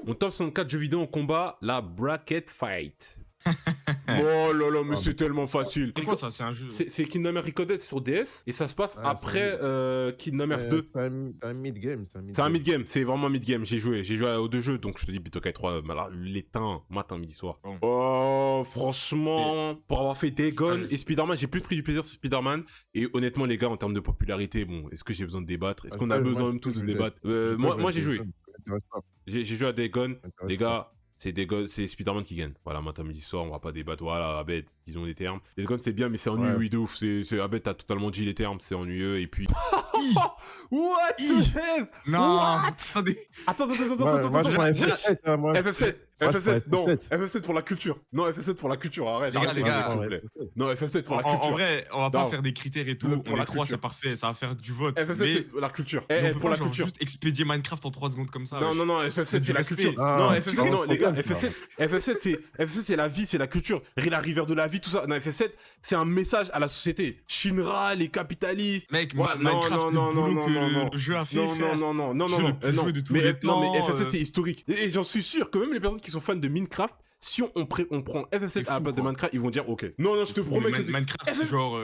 Mon top 64 jeux vidéo en combat, la Bracket Fight. Oh là là, mais c'est tellement facile. C'est quoi ça? C'est un jeu. C'est Kingdom Hearts Recoded sur DS et ça se passe après Kingdom Hearts 2. C'est un mid-game. C'est un mid-game, c'est vraiment mid-game. J'ai joué aux deux jeux, donc je te dis Butokai 3, l'éteint, matin, midi, soir. Bon. Oh, franchement, pour avoir fait Dagon et Spider-Man, j'ai plus pris du plaisir sur Spider-Man. Et honnêtement, les gars, en termes de popularité, bon, est-ce que j'ai besoin de débattre? Est-ce qu'on a besoin même tous de débattre? Moi, j'ai joué. J'ai joué à Dagon, les gars. C'est Spider-Man qui gagne. Voilà, matin, midi, soir, on va pas débattre. Voilà, Abed, disons les termes. Les Dagon, c'est bien, mais c'est ennuyeux, oui, de ouf. Abed, t'as totalement dit les termes, c'est ennuyeux. Et puis. What the hell? Non. Attends. FF7. FF7, non, FF7 pour la culture. Non, FF7 pour la culture, arrête. Les gars, s'il vous plaît. Non, FF7 pour la culture. En vrai, on va pas faire des critères et tout. On est 3, c'est parfait, ça va faire du vote. FF7, c'est pour la culture. Pour la culture. Juste expédier Minecraft en 3 secondes comme ça. Non, FF7, c'est la culture. Non, FF7, non, les gars, FF7, c'est la vie, c'est la culture. La rivière de la vie, tout ça. Non, FF7, c'est un message à la société. Shinra, les capitalistes. Mec, Minecraft, le jeu a fait. Non. Mais FF7, c'est historique. Et j'en suis sûr que même les personnes qui sont fans de Minecraft, si on prend FF7 à la place de Minecraft, ils vont dire ok. Non, je te promets que Minecraft, c'est genre.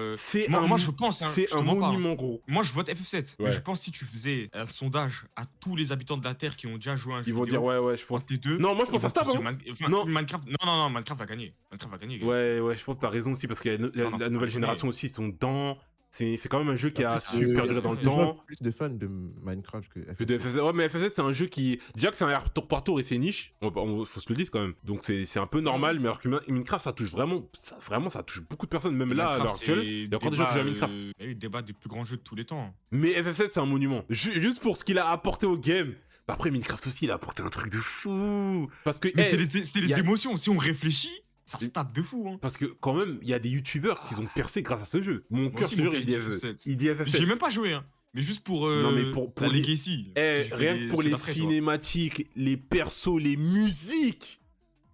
Moi, je pense. C'est un monument, gros. Moi, je vote FF7. Mais je pense que si tu faisais un sondage à tous les habitants de la Terre qui ont déjà joué à un jeu, ils vont dire ouais, je pense. Les deux. Non, moi, je pense à Stab. Non, Minecraft. Non, Minecraft va gagner. Ouais, je pense que t'as raison aussi parce que la nouvelle génération aussi, ils sont dedans. C'est quand même un jeu qui a su perdurer dans le temps. Plus de fans de Minecraft que FF7. Ouais, mais FF7, c'est un jeu qui... Déjà que c'est un tour par tour et c'est niche, faut se le dire quand même. Donc c'est un peu normal, mais alors que Minecraft, ça touche vraiment, ça touche beaucoup de personnes. Même là, à l'heure actuelle, il y a encore des gens qui jouent à Minecraft. Il y a eu le débat des plus grands jeux de tous les temps. Mais FF7, c'est un monument. Juste pour ce qu'il a apporté au game. Bah après, Minecraft aussi, il a apporté un truc de fou. Parce que... Mais c'était les émotions. Si on réfléchit... Ça se tape de fou, hein. Parce que quand même, il y a des youtubeurs qui ont percé grâce à ce jeu. Mon cœur, je te jure, il dit FF7. J'ai même pas joué, hein. Mais juste pour, la Legacy. Rien que pour les cinématiques, les persos, les musiques.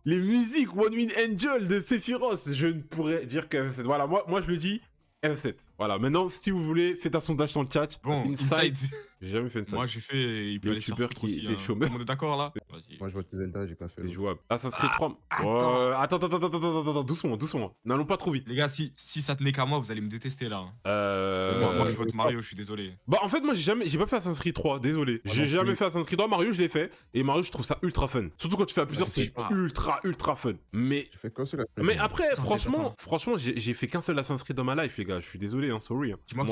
Les musiques One Wing Angel de Sephiroth. Je ne pourrais dire que FF7. Voilà, moi je le dis, FF7. Voilà, maintenant, si vous voulez, faites un sondage dans le chat. Bon, Inside. J'ai jamais fait Inside. Moi, j'ai fait. Il peut aller sur qui aussi. est chômeur. Tout le monde est d'accord là? Vas-y. Moi, je vois Zelda, j'ai pas fait. C'est jouable. Assassin's Creed 3. Attends. Doucement. N'allons pas trop vite. Les gars, si ça tenait qu'à moi, vous allez me détester là. Moi, je vote Mario, je suis désolé. Bah, en fait, moi, j'ai pas fait Assassin's Creed 3, désolé. J'ai jamais fait Assassin's Creed 3. Mario, je l'ai fait. Et Mario, je trouve ça ultra fun. Surtout quand tu fais à plusieurs, c'est ultra fun. Mais après, franchement, j'ai fait qu'un seul Assassin's Creed dans ma life, les gars. Je suis désolé, sorry. Moi,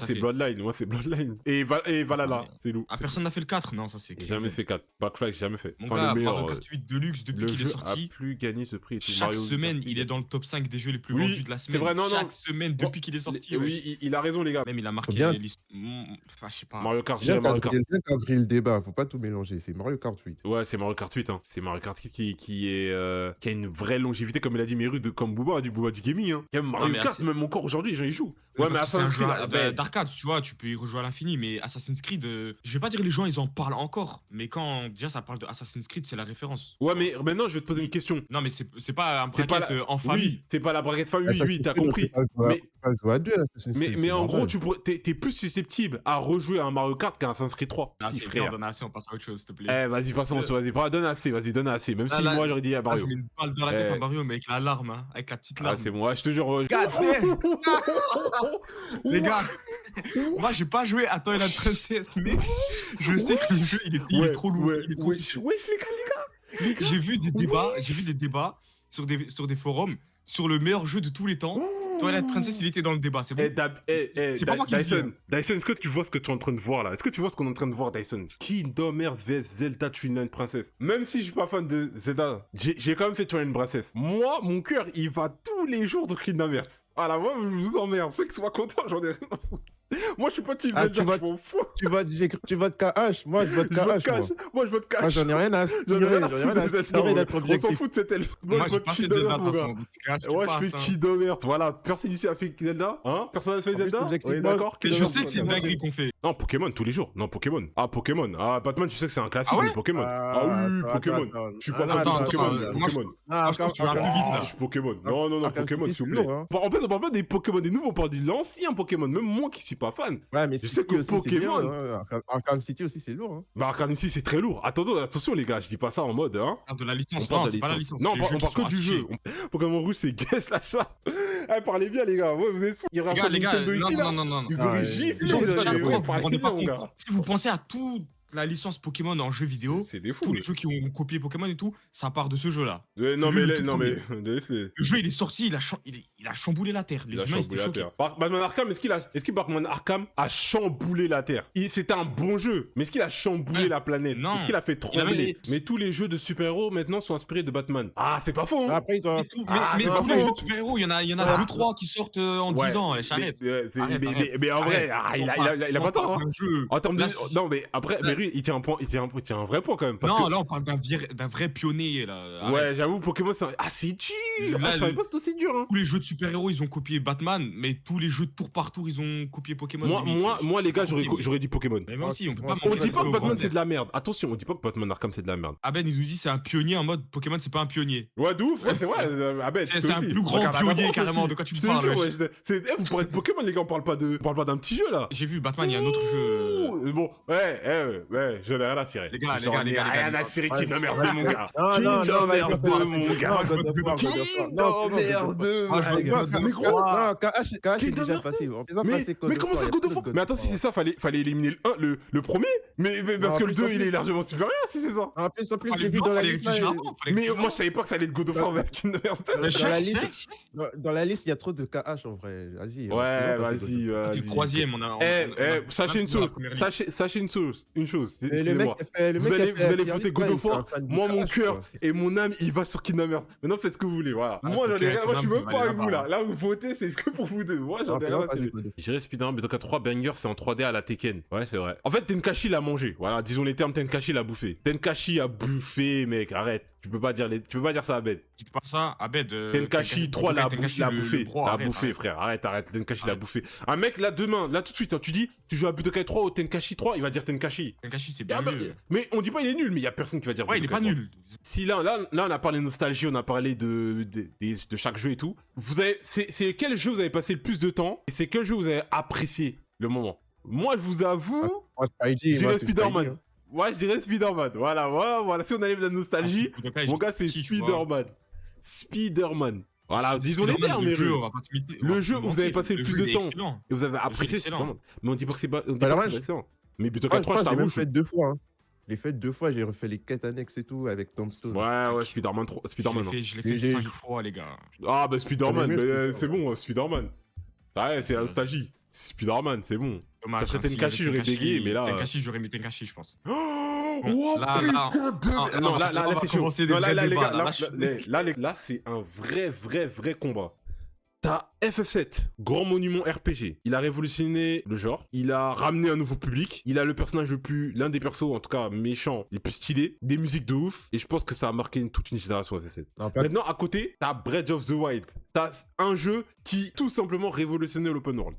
c'est Bloodline. Et Valhalla, c'est loup. Personne n'a fait le 4, non, ça c'est clair. Jamais fait 4. Backfly, j'ai jamais fait. Mon gars, Mario Kart 8 Deluxe, depuis qu'il est sorti. Le jeu a plus gagné ce prix. Chaque semaine, il est dans le top 5 des jeux les plus vendus de la semaine. C'est vrai, non. Chaque semaine, depuis qu'il est sorti. Oui, il a raison, les gars. Même il a marqué l'histoire. Enfin, je sais pas. Mario Kart, j'ai cadré le débat, faut pas tout mélanger. C'est Mario Kart 8. Ouais, c'est Mario Kart 8. C'est Mario Kart 8 qui a une vraie longévité, comme il a dit Meru, comme Booba du gaming. Mario Kart, même encore aujourd'hui, les gens y jouent. Ouais, mais Assassin's Creed d'arcade, tu vois, tu peux y rejouer à l'infini, mais Assassin's Creed, je vais pas dire les gens ils en parlent encore, mais quand déjà ça parle de Assassin's Creed, c'est la référence. Ouais, mais maintenant je vais te poser une question. Non, mais c'est pas un bracket en famille. Oui, c'est pas la bracket famille, oui, t'as compris. Mais en gros, t'es plus susceptible à rejouer à un Mario Kart qu'à un Assassin's Creed 3. Ah, c'est frère. Donne assez, on passe à autre chose, s'il te plaît. Vas-y, passons, donne assez. Même si moi j'aurais dit à Mario. Je mets une balle dans la tête à Mario, mais avec la larme, avec la petite larme. Ah, c'est bon, je te jure. Les gars, moi j'ai pas joué à Twilight Princess, mais je sais que le jeu il est trop lourd. Wesh, les gars. J'ai vu des débats sur des forums sur le meilleur jeu de tous les temps. Twilight Princess, il était dans le débat, c'est bon. C'est pas moi qui Dyson, est-ce que tu vois ce que tu es en train de voir là? Est-ce que tu vois ce qu'on est en train de voir, Dyson? Kingdom Hearts vs Zelda Twilight Princess. Même si je suis pas fan de Zelda, j'ai quand même fait Twilight Princess. Moi, mon cœur, il va tous les jours dans Kingdom Hearts. Voilà, moi, je vous emmerde. Ceux qui soient contents, j'en ai rien à foutre. Moi, je suis pas team Zelda, je m'en fous. Tu votes KH, moi, je vote KH. Moi, je vote KH. Moi, j'en ai rien à cirer d'être objectif. On s'en fout de cet elfe. Moi, je vote Kingdom Hearts, mon gars. Ouais, je fais Kingdom Hearts. Voilà, personne ici a fait Zelda. Hein? Personne n'a fait Zelda? On est d'accord? Je sais que c'est une dinguerie qu'on fait. Non, Pokémon, tous les jours. Non, Pokémon. Pokémon. Batman, tu sais que c'est un classique, mais Pokémon. Oui, Pokémon. Je suis pas fan de Pokémon. Je suis Pokémon. Non, Pokémon, s'il vous plaît. En plus, on parle pas des Pokémon des nouveaux, on parle de l'ancien Pokémon. Même moi qui suis pas fan. fan. Ouais, mais Je sais City que aussi, c'est bien, Pokémon. hein. Arkham City aussi, c'est lourd. Hein. Bah, Arkham City, c'est très lourd. Attention, les gars, je dis pas ça en mode, hein. De la licence, parle non, de c'est pas la licence. Non, c'est les jeux on parle qui que sont du jeu. affichés. Pokémon Rouge, c'est guess là, ça. Parlez bien, les gars. Ouais, vous êtes fous. Il y aura Les pas gars, Nintendo ici, là. non. Ils Ah, auraient ouais. giflé. Genre, là, déjà, mais vous ouais, vous parlez rendez bien, pas mon compte. gars. Si vous pensez à toute la licence Pokémon en jeu vidéo, C'est des fous. tous les jeux qui ont copié Pokémon et tout, ça part de ce jeu-là. Non, lui, mais, le tout non, mais, Le jeu, il est sorti, il a chamboulé la Terre. Les il a humains, ils étaient chamboulé la choqués. Terre. Batman Arkham, est-ce que Batman Arkham a chamboulé la Terre? C'était un bon jeu, mais est-ce qu'il a chamboulé Ouais. la planète? Non. Est-ce qu'il a fait Il a même trembler? les- Mais tous les jeux de super-héros maintenant sont inspirés de Batman. Ah, c'est pas faux, hein? Après, ils ont. Mais, Ah, mais c'est pas tous les faux. jeux de super-héros, il y en a Voilà. 2-3 qui sortent en 10 ans, les charrettes. Mais en vrai, il a pas tort, hein. Un jeu. En termes de. Là, Non, mais après, là- lui, il tient un vrai point quand même. Parce Non, que... là, on parle d'un vrai pionnier, là. Arrête. Ouais, j'avoue, Pokémon, c'est. Ah, c'est dur! Là, Ah, je savais pas que c'était aussi dur, hein. Tous les jeux de super-héros, ils ont copié Batman, mais tous les jeux tour par tour, ils ont copié Pokémon. limite. Moi, les gars, Ok, mais- j'aurais dit Pokémon. Mais moi aussi, on peut On pas On mentir dit pas aux que Batman grands c'est de la merde. Attention, on dit pas que Batman Arkham c'est de la merde. Aben, il nous dit c'est un pionnier en mode Pokémon, c'est pas un pionnier. Ouais, de ouf, ouais, c'est vrai. Abed, C'est un plus grand pionnier, carrément, de quoi tu me parles, wesh. Vous pourrez être Pokémon, les gars, on parle pas d'un petit jeu là. J'ai vu Batman, il y a un autre jeu. Bon, ouais, j'en ai rien à tirer. Les gars, J'en ai rien à tirer. Kingdom Hearts 2, mon gars. Non, Kingdom vas-y, Hearts 2, mon gars. Kingdom Hearts 2, Ah, mon gars. Mais gros, Non, KH est Kingdom déjà Hearts passé. mais comment ça God of War? Mais attends, si c'est ça, fallait éliminer le premier. Mais parce que le 2 il est largement supérieur, si c'est ça. En plus, Fallait j'ai vu dans la fallait liste. réfléchir là, avant, fallait Mais réfléchir moi je savais pas que ça allait être God of War vers Kingdom Hearts 2. avant. dans la liste, Check. dans la liste, il y a trop de KH en vrai. Vas-y. Ouais, faisons passer vas-y, God of War. C'est le troisième, on a. Sachez une chose, sachez une chose, excusez-moi. Vous allez voter God of War, moi mon cœur et mon âme il va sur Kingdom Hearts. Maintenant faites ce que vous voulez, voilà. Moi j'en ai rien, moi je suis même pas avec vous là. Là vous votez c'est que pour vous deux. Moi j'en ai rien à tirer. J'irai Spider-Man Budokai 3 Banger, c'est en 3D à la Tekken. Ouais, c'est vrai. En fait, Tenkachi l'a mangé. Voilà, disons les termes, Tenkachi l'a bouffé. Tenkachi a bouffé, mec, arrête. Tu peux pas dire ça à Abed. Dites pas ça, Abed. Tenkachi 3 l'a bouffé, l'a arrête, bouffé, arrête. frère. Arrête. Tenkachi l'a Arrête. bouffé. Un mec là demain, là tout de suite, hein, tu dis, tu joues à Budokai 3 ou Tenkachi 3, il va dire Tenkachi. Tenkachi, c'est Ah bien bah, mieux. mais on dit pas il est nul, mais il y a personne qui va dire Ouais, il est Budokai pas 3. nul. Si là on a parlé de nostalgie, on a parlé de chaque jeu et tout. C'est quel jeu vous avez passé le plus de temps et c'est quel jeu vous avez apprécié le moment? Moi, je vous avoue, Moi, Spidey, je dirais moi, c'est Spidey, Spider-Man. hein. Ouais, je dirais Spider-Man. Voilà. Si on allait de la nostalgie, Budokai, mon gars, c'est si, tu vois. Spider-Man. Spider-Man. Voilà, disons les Spider-Man, termes, le mais jeu, on va pas se myther- on va le pas jeu se où vous mentir, avez passé le plus jeu, de il est temps. excellent. et vous avez apprécié excellent. Spider-Man. Mais on dit pas que c'est pas Spider-Man, excellent. Mais Ouais, Budokai je 3, crois je que j'ai t'avoue, même fait 2 fois. Hein. Je l'ai fait 2 fois, j'ai refait les quêtes annexes et tout avec Tombstone. Ouais, Spider-Man 3, Spider-Man. Je l'ai fait J'ai- 5 fois, les gars. Ah, bah Spider-Man, J'avais aimé mais Spider-Man. c'est bon, Spider-man. Ouais, c'est la nostalgie. Spider-Man, c'est bon. Dommage. Ça serait hein, s'il y Tenkachi, avait j'aurais bégayé, mais là- Tenkachi, j'aurais mis Tenkachi, je pense. Oh, là, putain de... Non, là, on va c'est chaud. commencer des Non, vrais les débats, gars, là, là, c'est un vrai combat. T'as FF7, grand monument RPG. Il a révolutionné le genre. Il a ramené un nouveau public. Il a le personnage l'un des persos, en tout cas méchants, les plus stylés. Des musiques de ouf. Et je pense que ça a marqué toute une génération FF7. Non, pas- Maintenant, à côté, t'as Breath of the Wild. T'as un jeu qui, tout simplement, révolutionnait l'open world.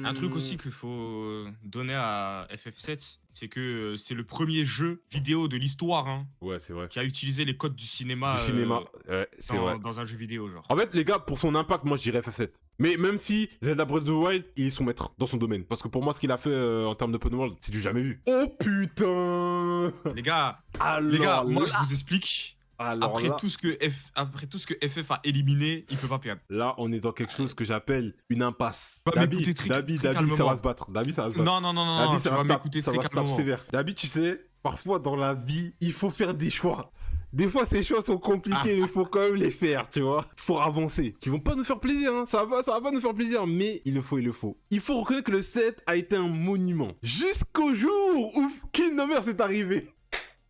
Un truc aussi qu'il faut donner à FF7, c'est que c'est le premier jeu vidéo de l'histoire hein, Ouais, c'est vrai. qui a utilisé les codes du cinéma, Du cinéma, ouais, c'est vrai. dans un jeu vidéo. Genre. En fait, les gars, pour son impact, moi, je dirais FF7. Mais même si Zelda Breath of the Wild, il est son maître dans son domaine. Parce que pour moi, ce qu'il a fait en termes d'open world, c'est du jamais vu. Oh putain! Les gars, Alors, moi là, je vous explique. alors Après là, tout ce que FF a éliminé, il peut pas perdre. là, on est dans quelque chose que j'appelle une impasse. Va m'écouter très Dabi, ça calmement. va se battre. Dabi, ça va se battre. Non, Dabi, tu ça vas va se taper, m'écouter ça très va se taper calmement. sévère. Dabi, tu sais, parfois dans la vie, il faut faire des choix. Des fois, ces choix sont compliqués, mais il faut quand même les faire, tu vois. Il faut avancer. Qui vont pas nous faire plaisir, hein. Ça va pas nous faire plaisir, mais il le faut. Il faut reconnaître que le 7 a été un monument. Jusqu'au jour où Kingdom Hearts est arrivé.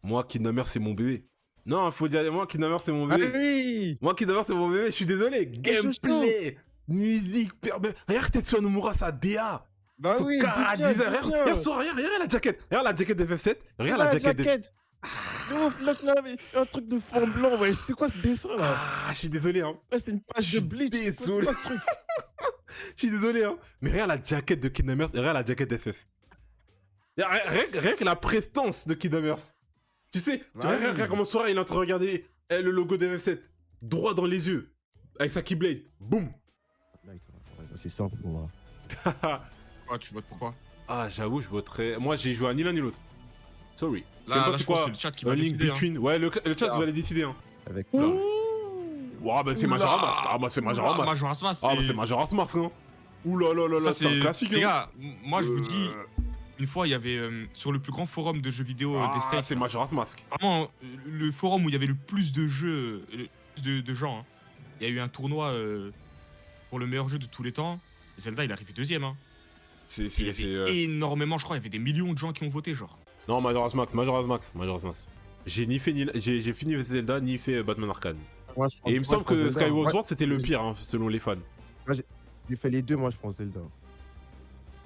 Moi, Kingdom Hearts, c'est mon bébé. Non, faut dire, moi, Kingdom Hearts, c'est mon Ah bébé. oui. Moi, Kingdom Hearts, c'est mon bébé, je suis désolé. Gameplay, musique, regarde Tetsuya Nomura, sa DA. Bah Son oui. cara dis-le, design. dis-le. Regarde la jaquette. Regarde la jaquette de FF7. Regarde la Ah, jaquette de... Ouf, là, mais un truc de fond blanc, ouais. C'est quoi ce dessin là? Ah, je suis désolé, hein. Ouais, c'est une page Je de suis Bleach. C'est désolé. quoi ce truc? Je suis désolé, hein. Mais regarde la jaquette de Kingdom Hearts et regarde la jaquette d'FF. Rien que la prestance de Kingdom Hearts. Tu sais, Ah regarde oui. comment Sora il est en train de regarder le logo de FF7. Droit dans les yeux. Avec sa Keyblade. Boum. C'est simple pour moi. Quoi, tu votes pourquoi? Ah, j'avoue, je voterais. Moi, j'ai joué à ni l'un ni l'autre. Sorry. Je sais Là, pas là, c'est je pense que quoi. c'est le chat qui va Un link décider. Hein. between. Ouais, le chat va les décider. Hein. Avec Oula. Ouah, bah c'est Oula. Majora's Mask. Ah, bah c'est Majora's Mask. Majora's Mask. Ah, bah c'est Majora's Mask, hein. Ouh là là là là, c'est un classique. Les hein. gars, moi je vous dis, une fois il y avait sur le plus grand forum de jeux vidéo des States. C'est Majora's Mask. Vraiment, le forum où il y avait le plus de jeux, le plus de gens. Hein. Il y a eu un tournoi pour le meilleur jeu de tous les temps. Zelda, il est arrivé deuxième. Hein. Il y avait énormément, je crois, il y avait des millions de gens qui ont voté, genre. Non, Majora's Mask. J'ai ni fait j'ai fini Zelda ni fait Batman Arcane. Moi, Et il me semble que Skyward Sword c'était le pire, hein, selon les fans. J'ai fait les deux, moi je prends Zelda.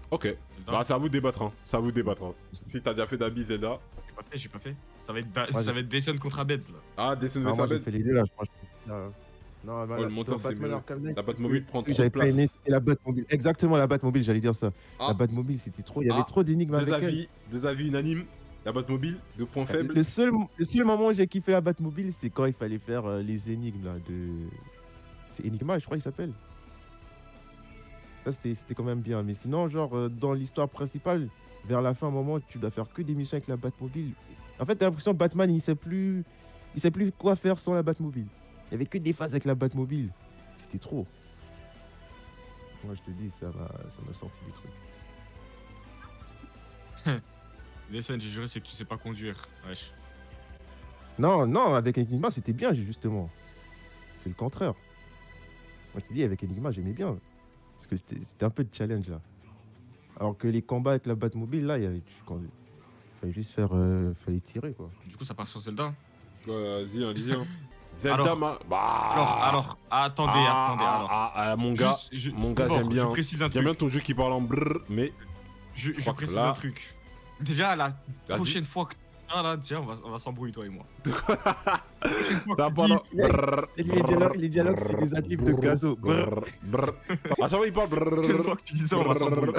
Ok. Bah, c'est à vous de débattre, hein. C'est à vous de débattre. Hein. Si t'as déjà fait Dabi Zelda. J'ai pas fait. Ça va être Dyson contre Abeds, là. Ah, Descent Ah, vs moi j'ai Abed. fait les deux là, je crois. Non, Oh, le monteur, c'est mieux. La Batmobile prend trop de J'avais pas place. aimé, c'était la Batmobile. Exactement, la Batmobile, j'allais dire ça. Ah. La Batmobile, c'était trop. Il y avait trop d'énigmes avec elle. Deux avis unanimes. La Batmobile, deux points faibles. Le seul moment où j'ai kiffé la Batmobile, c'est quand il fallait faire les énigmes là de. C'est Enigma, je crois qu'il s'appelle. Ça c'était quand même bien. Mais sinon, genre dans l'histoire principale, vers la fin, un moment, tu dois faire que des missions avec la Batmobile. En fait, t'as l'impression que Batman, il sait plus quoi faire sans la Batmobile. Il y avait que des phases avec la Batmobile. C'était trop. Moi, je te dis, ça m'a sorti du truc. Dyson, j'ai juré, c'est que tu sais pas conduire. Wesh. Non, avec Enigma, c'était bien, justement. C'est le contraire. Moi, je te dis, avec Enigma, j'aimais bien. Parce que c'était un peu de challenge, là. Alors que les combats avec la Batmobile, là, fallait juste fallait tirer, quoi. Du coup, ça part sur Zelda. Vas-y, hein, dis-y. Hein. Zelda, Alors, attendez. Mon gars, j'aime bien. Je précise un truc. J'aime bien ton jeu qui parle en brrr, mais. Je précise un truc. Déjà, la prochaine fois que. Ah là, tiens, on va s'embrouiller, toi et moi. Les dialogues, c'est des adlibs de Gazo. À chaque fois, il parle. La prochaine fois que tu dis ça, on va s'embrouiller.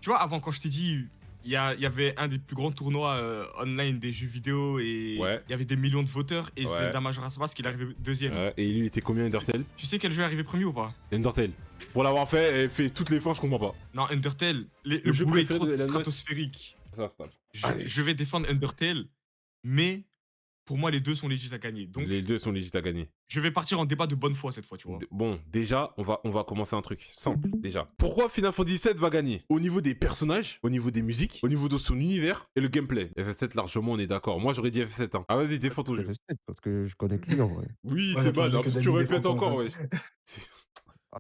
Tu vois, avant, quand je t'ai dit. Il y avait un des plus grands tournois online des jeux vidéo et il y avait des millions de voteurs et Zelda Majora's Mask, il est arrivé deuxième. Ouais, et lui, il était combien Undertale? Tu sais quel jeu est arrivé premier ou pas? Undertale. Pour l'avoir fait toutes les fins, je comprends pas. Non, Undertale, le jeu boulet est préféré trop de Elon Musk. stratosphérique. Ça, stop. Je vais défendre Undertale, mais pour moi, les deux sont légitimes à gagner. Donc, les deux sont légitimes à gagner. Je vais partir en débat de bonne foi cette fois, tu vois. Bon, déjà, on va commencer un truc simple, déjà. Pourquoi Final Fantasy VII va gagner? Au niveau des personnages, au niveau des musiques, au niveau de son univers et le gameplay. FF7, largement, on est d'accord. Moi, j'aurais dit FF7. Hein. Ah, vas-y, défends ton jeu. FF7, parce que je connais que lui, en vrai. Oui, c'est bad. En plus, tu répètes encore, ouais.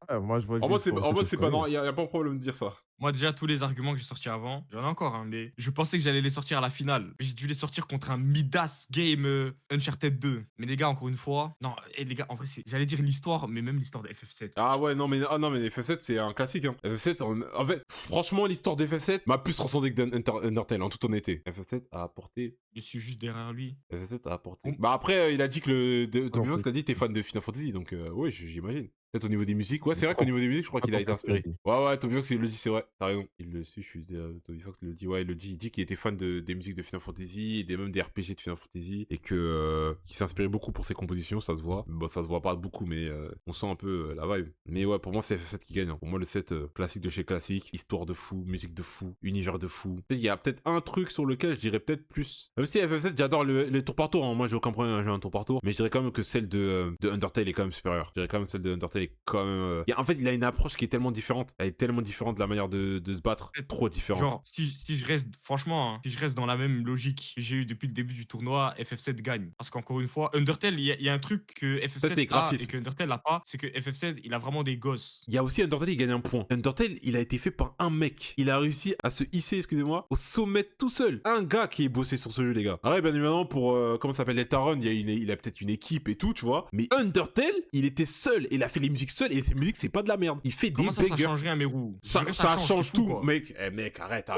Ah, moi, je vois En mode, c'est pas non, y a pas de problème de dire ça. Moi, déjà, tous les arguments que j'ai sortis avant, j'en ai encore, hein, mais je pensais que j'allais les sortir à la finale. Mais j'ai dû les sortir contre un Midas game Uncharted 2. Mais les gars, encore une fois, non, les gars, en vrai, j'allais dire l'histoire, mais même l'histoire de FF7. Ah ouais, non, mais FF7, c'est un classique, hein. FF7, en fait, franchement, l'histoire d'FF7 m'a plus transcendé que d'Undertale, en toute honnêteté. FF7 a apporté. Je suis juste derrière lui. FF7 a apporté. Bah après, il a dit que Tommy Fox a dit que t'es fan de Final Fantasy, donc ouais, j'imagine. Peut-être au niveau des musiques. Ouais, c'est vrai qu'au niveau des musiques, je crois qu'il a été inspiré. Ouais, Tommy Fox, il le dit, c'est vrai. T'as raison. Il le suit, je suis Tommy Fox, il le dit. Ouais, il dit qu'il était fan des musiques de Final Fantasy, même des RPG de Final Fantasy, et qu'il s'inspirait beaucoup pour ses compositions, ça se voit. Bon, ça se voit pas beaucoup, mais on sent un peu la vibe. Mais ouais, pour moi, c'est FF7 qui gagne. Hein. Pour moi, le set classique de chez classique, histoire de fou, musique de fou, univers de fou. Il y a peut-être un truc sur lequel je dirais peut-être plus. Même si FF7, j'adore les tours par tour. Hein. Moi, j'ai aucun problème à jouer un tour par tour, mais je dirais quand même que celle de Undertale est quand même supérieure. Je dirais quand même celle de Undertale est quand même. En fait, il a une approche qui est tellement différente. Elle est tellement différente de la manière de se battre. Trop différente. Genre, si je reste, franchement, hein, si je reste dans la même logique que j'ai eu depuis le début du tournoi, FF7 gagne. Parce qu'encore une fois, Undertale, il y a un truc que FF7 a et que Undertale n'a pas, c'est que FF7, il a vraiment des gosses. Il y a aussi Undertale, il gagne un point. Undertale, il a été fait par un mec. Il a réussi à se hisser, excusez-moi, au sommet tout seul. Un gars qui est bossé sur ce jeu, les gars. Alors, bien évidemment, pour, comment ça s'appelle, Deltarune, il a peut-être une équipe et tout, tu vois. Mais Undertale, il était seul. Il a fait les musiques seul et ses musiques, c'est pas de la merde. Il fait Comment des ça bangers. changerait un Mérou? Ça change tout, mec. Mec, arrête.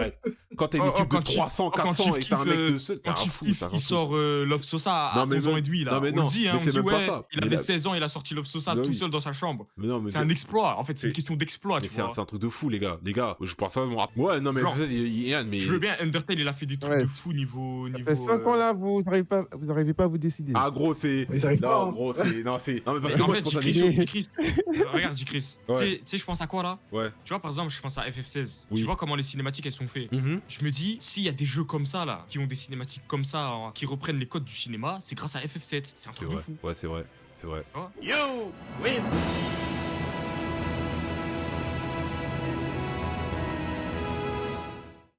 quand t'as une équipe de 300, 400 et t'as un mec de seul, quand il sort Love Sosa à 11 ans et demi, là. On dit, hein, on dit, ouais, il avait 16 ans, il a sorti Love Sosa tout seul dans sa chambre. C'est un exploit. En fait, c'est une question d'exploit, tu vois. C'est un truc de fou, les gars. Les gars, je pense ça. Ouais, non, mais mais. Je veux bien, Undertale, il a fait des trucs de fou niveau. Ça fait 5 ans là, vous n'arrivez pas à vous décider. Ah, gros, c'est. Mais ils arrivent pas. Non, gros, c'est. Non, c'est. Non, mais parce qu'en fait, J-Chris. Regarde, J-Chris. Tu sais, je pense à quoi là? Ouais. Tu vois, par exemple, je pense à FF16. Tu vois comment les cinématiques elles sont faites. Je me dis, s'il y a des jeux comme ça là, qui ont des cinématiques comme ça, qui reprennent les codes du cinéma, c'est grâce à FF7. C'est un truc de fou. Ouais, c'est vrai. C'est vrai. You win.